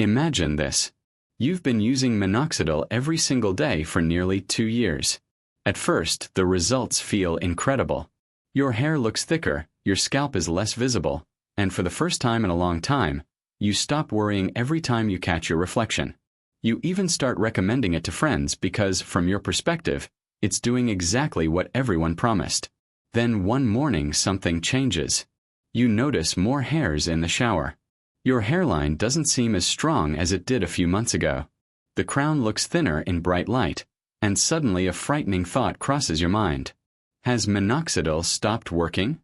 Imagine this. You've been using Minoxidil every single day for nearly 2 years. At first, the results feel incredible. Your hair looks thicker, your scalp is less visible, and for the first time in a long time, you stop worrying every time you catch your reflection. You even start recommending it to friends because, from your perspective, it's doing exactly what everyone promised. Then one morning something changes. You notice more hairs in the shower. Your hairline doesn't seem as strong as it did a few months ago. The crown looks thinner in bright light, and suddenly a frightening thought crosses your mind. Has Minoxidil stopped working?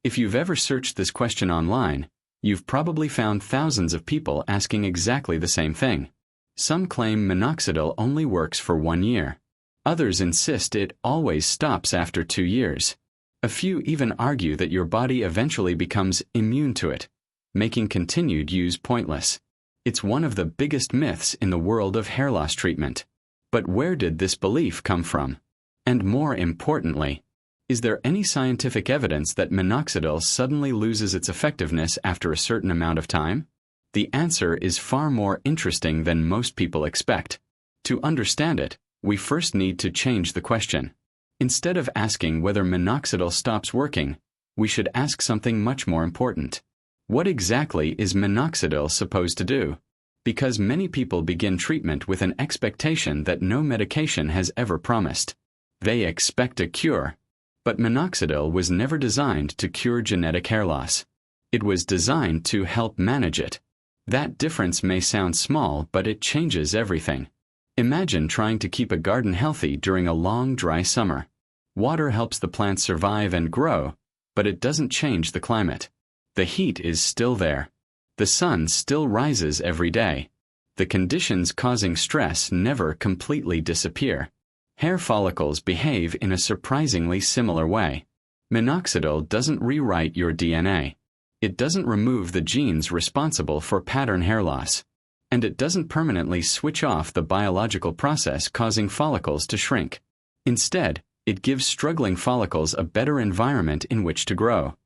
If you've ever searched this question online, you've probably found thousands of people asking exactly the same thing. Some claim Minoxidil only works for 1 year. Others insist it always stops after 2 years. A few even argue that your body eventually becomes immune to it, making continued use pointless. It's one of the biggest myths in the world of hair loss treatment. But where did this belief come from? And more importantly, is there any scientific evidence that Minoxidil suddenly loses its effectiveness after a certain amount of time? The answer is far more interesting than most people expect. To understand it, we first need to change the question. Instead of asking whether Minoxidil stops working, we should ask something much more important. What exactly is Minoxidil supposed to do? Because many people begin treatment with an expectation that no medication has ever promised. They expect a cure. But Minoxidil was never designed to cure genetic hair loss. It was designed to help manage it. That difference may sound small, but it changes everything. Imagine trying to keep a garden healthy during a long, dry summer. Water helps the plants survive and grow, but it doesn't change the climate. The heat is still there. The sun still rises every day. The conditions causing stress never completely disappear. Hair follicles behave in a surprisingly similar way. Minoxidil doesn't rewrite your DNA. It doesn't remove the genes responsible for pattern hair loss. And it doesn't permanently switch off the biological process causing follicles to shrink. Instead, it gives struggling follicles a better environment in which to grow.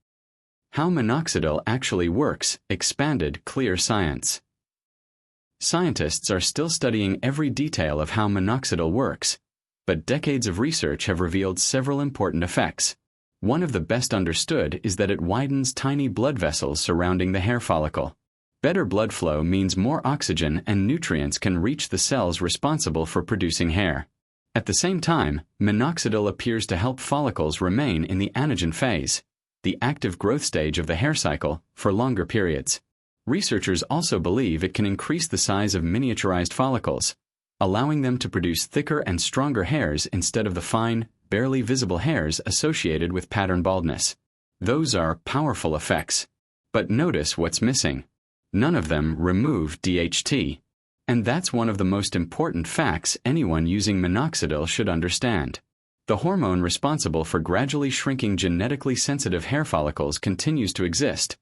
How Minoxidil actually works, expanded clear science. Scientists are still studying every detail of how Minoxidil works, but decades of research have revealed several important effects. One of the best understood is that it widens tiny blood vessels surrounding the hair follicle. Better blood flow means more oxygen and nutrients can reach the cells responsible for producing hair. At the same time, Minoxidil appears to help follicles remain in the anagen phase, the active growth stage of the hair cycle, for longer periods. Researchers also believe it can increase the size of miniaturized follicles, allowing them to produce thicker and stronger hairs instead of the fine, barely visible hairs associated with pattern baldness. Those are powerful effects. But notice what's missing. None of them remove DHT. And that's one of the most important facts anyone using Minoxidil should understand. The hormone responsible for gradually shrinking genetically sensitive hair follicles continues to exist,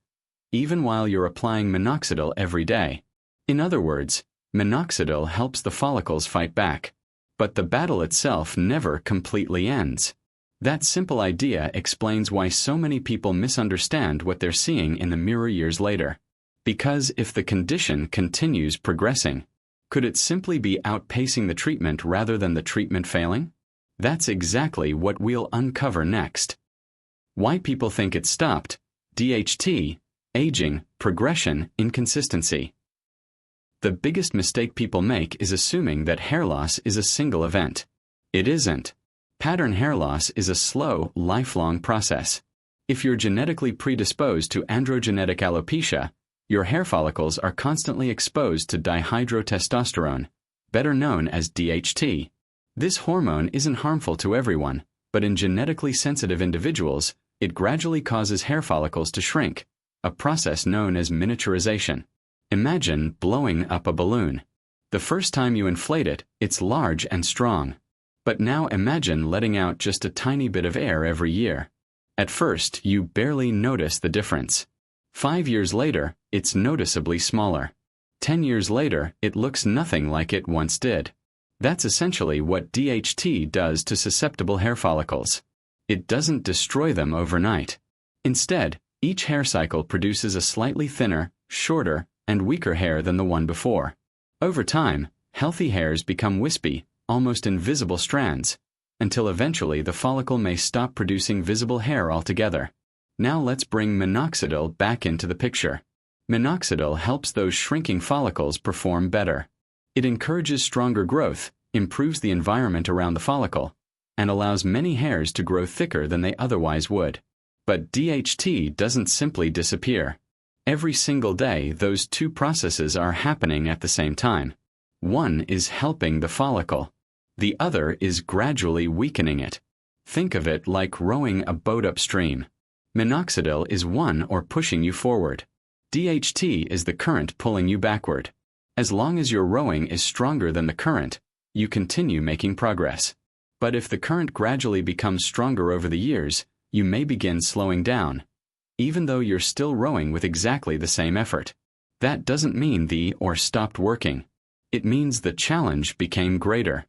even while you're applying Minoxidil every day. In other words, Minoxidil helps the follicles fight back. But the battle itself never completely ends. That simple idea explains why so many people misunderstand what they're seeing in the mirror years later. Because if the condition continues progressing, could it simply be outpacing the treatment rather than the treatment failing? That's exactly what we'll uncover next. Why people think it stopped, DHT, aging, progression, inconsistency. The biggest mistake people make is assuming that hair loss is a single event. It isn't. Pattern hair loss is a slow, lifelong process. If you're genetically predisposed to androgenetic alopecia, your hair follicles are constantly exposed to dihydrotestosterone, better known as DHT. This hormone isn't harmful to everyone, but in genetically sensitive individuals, it gradually causes hair follicles to shrink, a process known as miniaturization. Imagine blowing up a balloon. The first time you inflate it, it's large and strong. But now imagine letting out just a tiny bit of air every year. At first, you barely notice the difference. 5 years later, it's noticeably smaller. 10 years later, it looks nothing like it once did. That's essentially what DHT does to susceptible hair follicles. It doesn't destroy them overnight. Instead, each hair cycle produces a slightly thinner, shorter, and weaker hair than the one before. Over time, healthy hairs become wispy, almost invisible strands, until eventually the follicle may stop producing visible hair altogether. Now let's bring minoxidil back into the picture. Minoxidil helps those shrinking follicles perform better. It encourages stronger growth, improves the environment around the follicle, and allows many hairs to grow thicker than they otherwise would. But DHT doesn't simply disappear. Every single day, those two processes are happening at the same time. One is helping the follicle. The other is gradually weakening it. Think of it like rowing a boat upstream. Minoxidil is pushing you forward. DHT is the current pulling you backward. As long as your rowing is stronger than the current, you continue making progress. But if the current gradually becomes stronger over the years, you may begin slowing down, even though you're still rowing with exactly the same effort. That doesn't mean stopped working. It means the challenge became greater.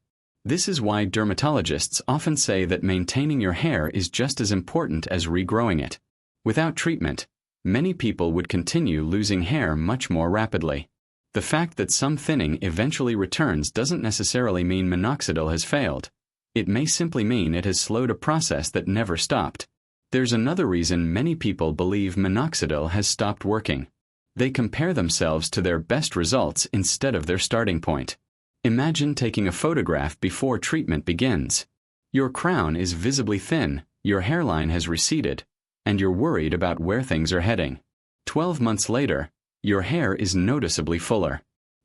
This is why dermatologists often say that maintaining your hair is just as important as regrowing it. Without treatment, many people would continue losing hair much more rapidly. The fact that some thinning eventually returns doesn't necessarily mean minoxidil has failed. It may simply mean it has slowed a process that never stopped. There's another reason many people believe minoxidil has stopped working. They compare themselves to their best results instead of their starting point. Imagine taking a photograph before treatment begins. Your crown is visibly thin, your hairline has receded, and you're worried about where things are heading. 12 months later, your hair is noticeably fuller.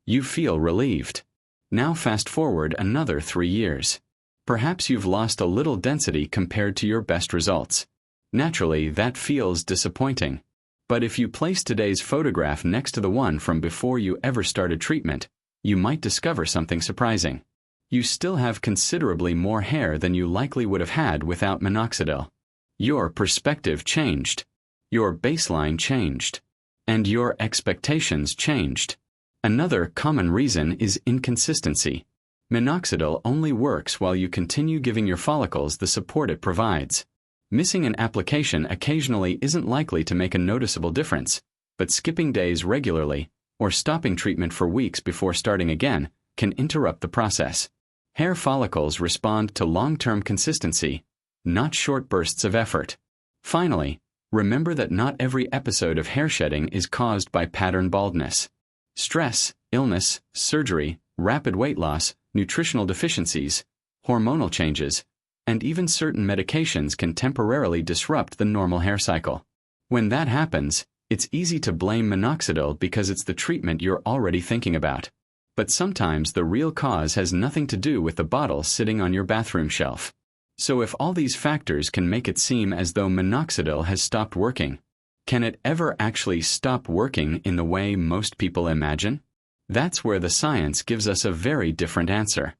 You feel relieved. Now fast forward another 3 years. Perhaps you've lost a little density compared to your best results. Naturally, that feels disappointing. But if you place today's photograph next to the one from before you ever started treatment, you might discover something surprising. You still have considerably more hair than you likely would have had without minoxidil. Your perspective changed. Your baseline changed. And your expectations changed. Another common reason is inconsistency. Minoxidil only works while you continue giving your follicles the support it provides. Missing an application occasionally isn't likely to make a noticeable difference, but skipping days regularly, or stopping treatment for weeks before starting again, can interrupt the process. Hair follicles respond to long-term consistency, not short bursts of effort. Finally, remember that not every episode of hair shedding is caused by pattern baldness. Stress, illness, surgery, rapid weight loss, nutritional deficiencies, hormonal changes, and even certain medications can temporarily disrupt the normal hair cycle. When that happens, it's easy to blame minoxidil because it's the treatment you're already thinking about. But sometimes the real cause has nothing to do with the bottle sitting on your bathroom shelf. So if all these factors can make it seem as though minoxidil has stopped working, can it ever actually stop working in the way most people imagine? That's where the science gives us a very different answer.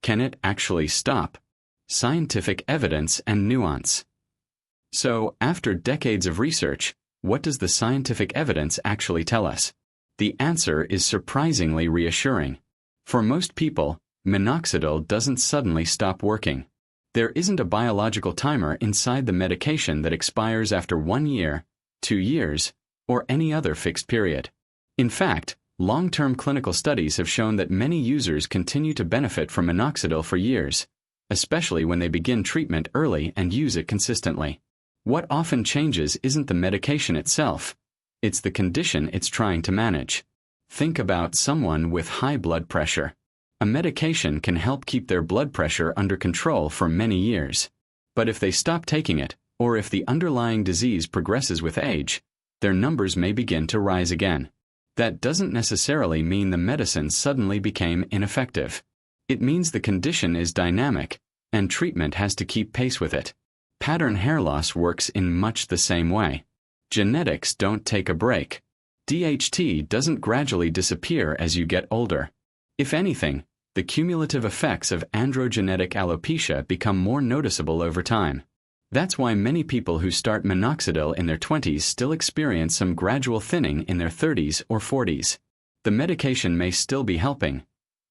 Can it actually stop? Scientific evidence and nuance. So, after decades of research, what does the scientific evidence actually tell us? The answer is surprisingly reassuring. For most people, minoxidil doesn't suddenly stop working. There isn't a biological timer inside the medication that expires after 1 year, 2 years, or any other fixed period. In fact, long-term clinical studies have shown that many users continue to benefit from minoxidil for years, especially when they begin treatment early and use it consistently. What often changes isn't the medication itself, it's the condition it's trying to manage. Think about someone with high blood pressure. A medication can help keep their blood pressure under control for many years. But if they stop taking it, or if the underlying disease progresses with age, their numbers may begin to rise again. That doesn't necessarily mean the medicine suddenly became ineffective. It means the condition is dynamic, and treatment has to keep pace with it. Pattern hair loss works in much the same way. Genetics don't take a break. DHT doesn't gradually disappear as you get older. If anything, the cumulative effects of androgenetic alopecia become more noticeable over time. That's why many people who start minoxidil in their 20s still experience some gradual thinning in their 30s or 40s. The medication may still be helping,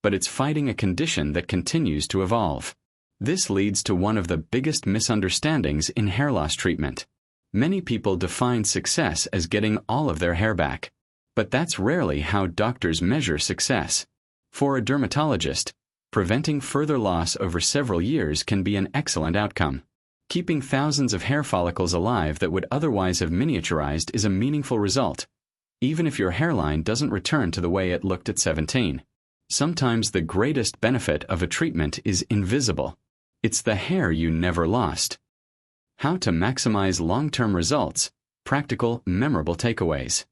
but it's fighting a condition that continues to evolve. This leads to one of the biggest misunderstandings in hair loss treatment. Many people define success as getting all of their hair back. But that's rarely how doctors measure success. For a dermatologist, preventing further loss over several years can be an excellent outcome. Keeping thousands of hair follicles alive that would otherwise have miniaturized is a meaningful result, even if your hairline doesn't return to the way it looked at 17. Sometimes the greatest benefit of a treatment is invisible. It's the hair you never lost. How to maximize long-term results, practical, memorable takeaways.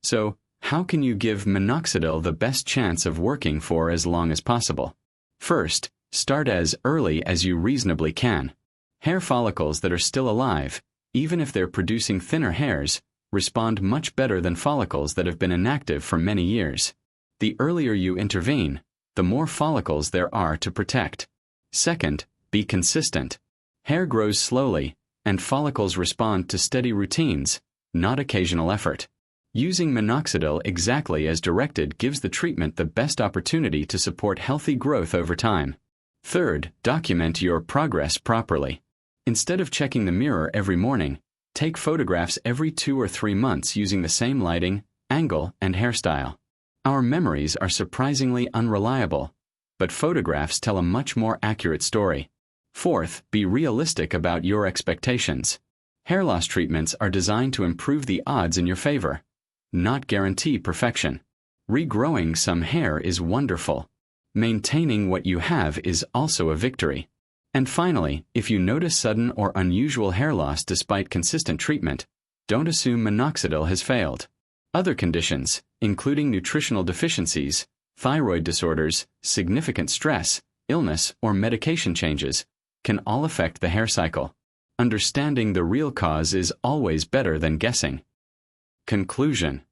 So, how can you give Minoxidil the best chance of working for as long as possible? First, start as early as you reasonably can. Hair follicles that are still alive, even if they're producing thinner hairs, respond much better than follicles that have been inactive for many years. The earlier you intervene, the more follicles there are to protect. Second, be consistent. Hair grows slowly, and follicles respond to steady routines, not occasional effort. Using Minoxidil exactly as directed gives the treatment the best opportunity to support healthy growth over time. Third, document your progress properly. Instead of checking the mirror every morning, take photographs every 2 or 3 months using the same lighting, angle, and hairstyle. Our memories are surprisingly unreliable, but photographs tell a much more accurate story. Fourth, be realistic about your expectations. Hair loss treatments are designed to improve the odds in your favor, not guarantee perfection. Regrowing some hair is wonderful. Maintaining what you have is also a victory. And finally, if you notice sudden or unusual hair loss despite consistent treatment, don't assume Minoxidil has failed. Other conditions, including nutritional deficiencies, thyroid disorders, significant stress, illness, or medication changes, can all affect the hair cycle. Understanding the real cause is always better than guessing. Conclusion.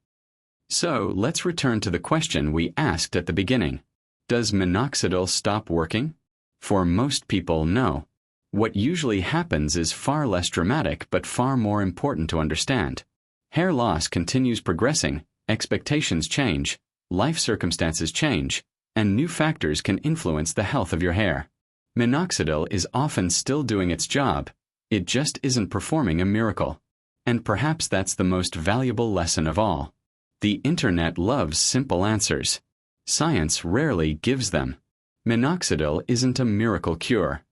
So, let's return to the question we asked at the beginning. Does Minoxidil stop working? For most people, no. What usually happens is far less dramatic but far more important to understand. Hair loss continues progressing, expectations change, life circumstances change, and new factors can influence the health of your hair. Minoxidil is often still doing its job, it just isn't performing a miracle. And perhaps that's the most valuable lesson of all. The internet loves simple answers. Science rarely gives them. Minoxidil isn't a miracle cure.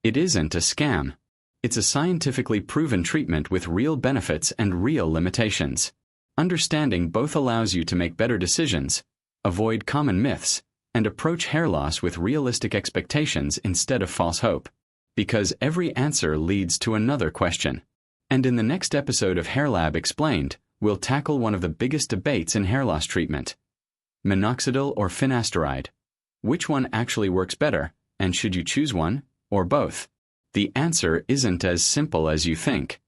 It isn't a scam. It's a scientifically proven treatment with real benefits and real limitations. Understanding both allows you to make better decisions, avoid common myths, and approach hair loss with realistic expectations instead of false hope. Because every answer leads to another question. And in the next episode of HairLab Explained, we'll tackle one of the biggest debates in hair loss treatment. Minoxidil or finasteride? Which one actually works better, and should you choose one, or both? The answer isn't as simple as you think.